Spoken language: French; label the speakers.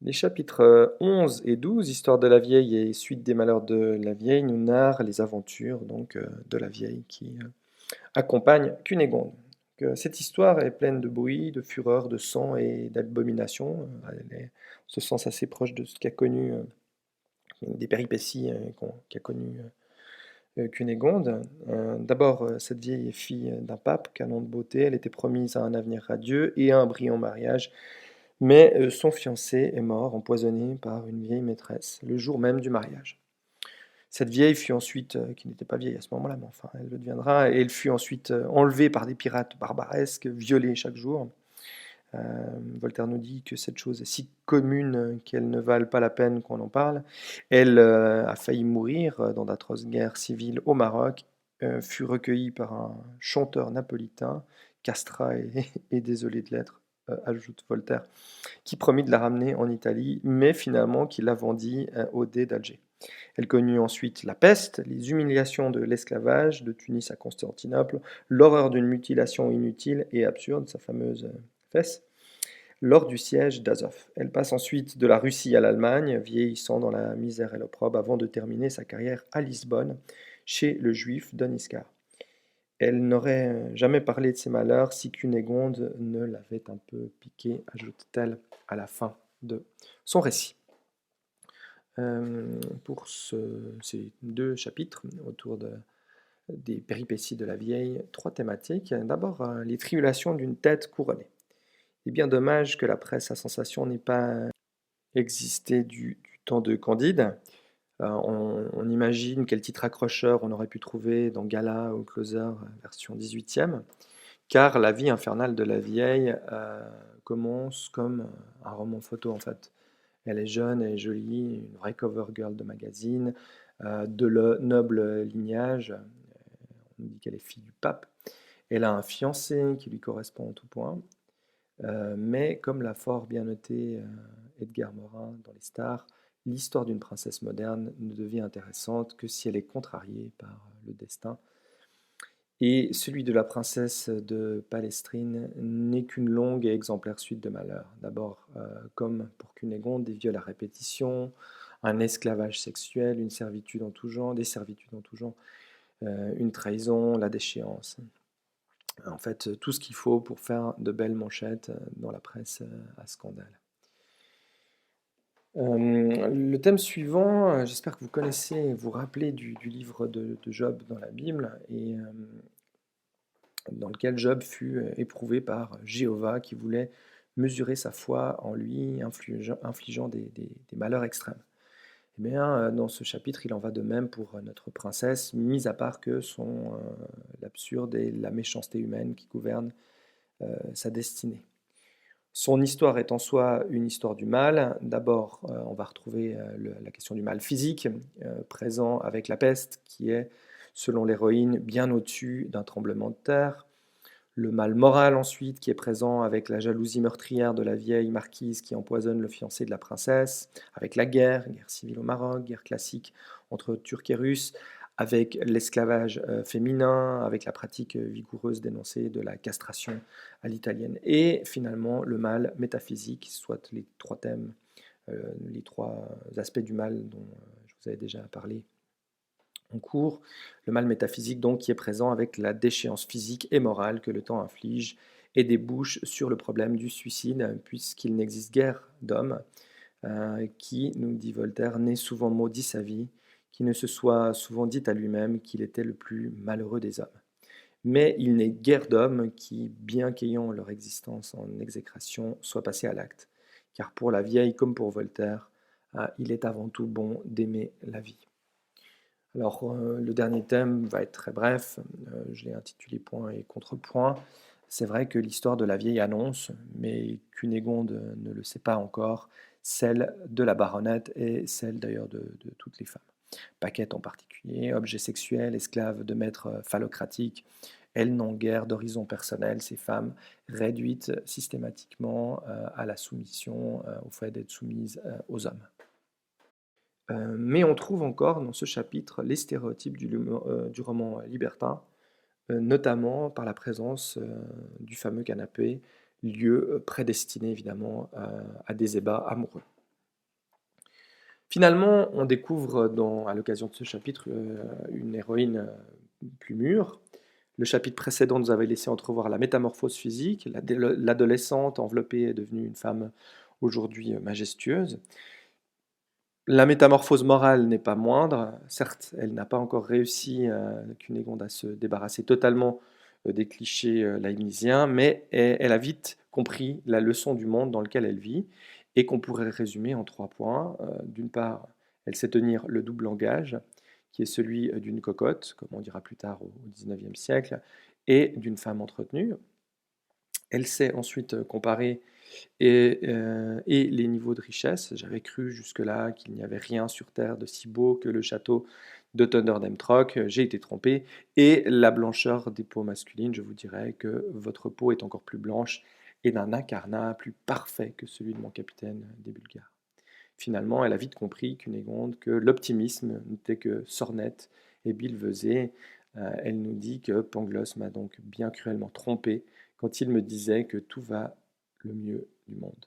Speaker 1: Les chapitres 11 et 12, Histoire de la vieille et suite des malheurs de la vieille, nous narrent les aventures de la vieille qui accompagne Cunégonde. Cette histoire est pleine de bruit, de fureur, de sang et d'abomination. Elle est, en ce sens, assez proche de ce qu'a connu, des péripéties qu'a connu Cunégonde. D'abord, cette vieille est fille d'un pape, canon de beauté. Elle était promise à un avenir radieux et à un brillant mariage. Mais son fiancé est mort, empoisonné par une vieille maîtresse, le jour même du mariage. Cette vieille fut ensuite, qui n'était pas vieille à ce moment-là, mais enfin, elle le deviendra, et elle fut ensuite enlevée par des pirates barbaresques, violée chaque jour. Euh, Voltaire nous dit que cette chose est si commune qu'elle ne vale pas la peine qu'on en parle. Elle a failli mourir dans d'atroces guerres civiles au Maroc, fut recueillie par un chanteur napolitain, castrat et désolé de l'être, ajoute Voltaire, qui promit de la ramener en Italie, mais finalement qui la vendit au dé d'Alger. Elle connut ensuite la peste, les humiliations de l'esclavage de Tunis à Constantinople, l'horreur d'une mutilation inutile et absurde, sa fameuse fesse, lors du siège d'Azov. Elle passe ensuite de la Russie à l'Allemagne, vieillissant dans la misère et l'opprobre avant de terminer sa carrière à Lisbonne, chez le juif Don Iscar. Elle n'aurait jamais parlé de ses malheurs si Cunégonde ne l'avait un peu piqué, ajoute-t-elle à la fin de son récit. Pour ces deux chapitres autour des péripéties de la vieille, trois thématiques. D'abord, les tribulations d'une tête couronnée. Il est bien dommage que la presse à sensation n'ait pas existé du temps de Candide. On imagine quel titre accrocheur on aurait pu trouver dans Gala ou Closer, version 18e, car la vie infernale de la vieille commence comme un roman photo en fait. Elle est jeune, elle est jolie, une vraie cover girl de magazine, de noble lignage. On dit qu'elle est fille du pape. Elle a un fiancé qui lui correspond en tout point. Mais comme l'a fort bien noté Edgar Morin dans Les Stars, l'histoire d'une princesse moderne ne devient intéressante que si elle est contrariée par le destin. Et celui de la princesse de Palestrine n'est qu'une longue et exemplaire suite de malheurs. D'abord, comme pour Cunégonde, des viols à répétition, un esclavage sexuel, une servitude en tout genre, des servitudes en tout genre, une trahison, la déchéance. En fait, tout ce qu'il faut pour faire de belles manchettes dans la presse à scandale. Le thème suivant, j'espère que vous connaissez, vous rappelez du livre de Job dans la Bible, et dans lequel Job fut éprouvé par Jéhovah qui voulait mesurer sa foi en lui, infligeant des malheurs extrêmes. Eh bien, dans ce chapitre, il en va de même pour notre princesse, mis à part que sont l'absurde et la méchanceté humaine qui gouvernent sa destinée. Son histoire est en soi une histoire du mal. D'abord, on va retrouver la question du mal physique, présent avec la peste, qui est, selon l'héroïne, bien au-dessus d'un tremblement de terre. Le mal moral ensuite, qui est présent avec la jalousie meurtrière de la vieille marquise qui empoisonne le fiancé de la princesse, avec la guerre civile au Maroc, guerre classique entre Turcs et Russes, avec l'esclavage féminin, avec la pratique vigoureuse dénoncée de la castration à l'italienne, et finalement le mal métaphysique, soit les trois thèmes, les trois aspects du mal dont je vous avais déjà parlé en cours, le mal métaphysique donc qui est présent avec la déchéance physique et morale que le temps inflige et débouche sur le problème du suicide, puisqu'il n'existe guère d'homme qui, nous dit Voltaire, n'ait souvent maudit sa vie, qui ne se soit souvent dit à lui-même qu'il était le plus malheureux des hommes. Mais il n'est guère d'hommes qui, bien qu'ayant leur existence en exécration, soient passés à l'acte. Car pour la vieille comme pour Voltaire, il est avant tout bon d'aimer la vie. Alors, le dernier thème va être très bref, je l'ai intitulé Point et contrepoint. C'est vrai que l'histoire de la vieille annonce, mais Cunégonde ne le sait pas encore, celle de la baronette et celle d'ailleurs de toutes les femmes. Paquette en particulier, objet sexuel, esclave de maître phallocratique, elles n'ont guère d'horizon personnel, ces femmes, réduites systématiquement à la soumission, au fait d'être soumises aux hommes. Mais on trouve encore dans ce chapitre les stéréotypes du roman libertin, notamment par la présence du fameux canapé, lieu prédestiné évidemment à des ébats amoureux. Finalement, on découvre à l'occasion de ce chapitre une héroïne plus mûre. Le chapitre précédent nous avait laissé entrevoir la métamorphose physique. L'adolescente enveloppée est devenue une femme aujourd'hui majestueuse. La métamorphose morale n'est pas moindre. Certes, elle n'a pas encore réussi, Cunégonde, à se débarrasser totalement des clichés leibniziens, mais elle a vite compris la leçon du monde dans lequel elle vit et qu'on pourrait résumer en 3 points. D'une part, elle sait tenir le double langage, qui est celui d'une cocotte, comme on dira plus tard au XIXe siècle, et d'une femme entretenue. Elle sait ensuite comparer et les niveaux de richesse. J'avais cru jusque-là qu'il n'y avait rien sur Terre de si beau que le château de Thunderdamtrock. J'ai été trompé. Et la blancheur des peaux masculines, je vous dirais que votre peau est encore plus blanche et d'un incarnat plus parfait que celui de mon capitaine des Bulgares. Finalement, elle a vite compris, Cunégonde, que l'optimisme n'était que sornette et billevesée. Elle nous dit que Pangloss m'a donc bien cruellement trompé quand il me disait que tout va le mieux du monde.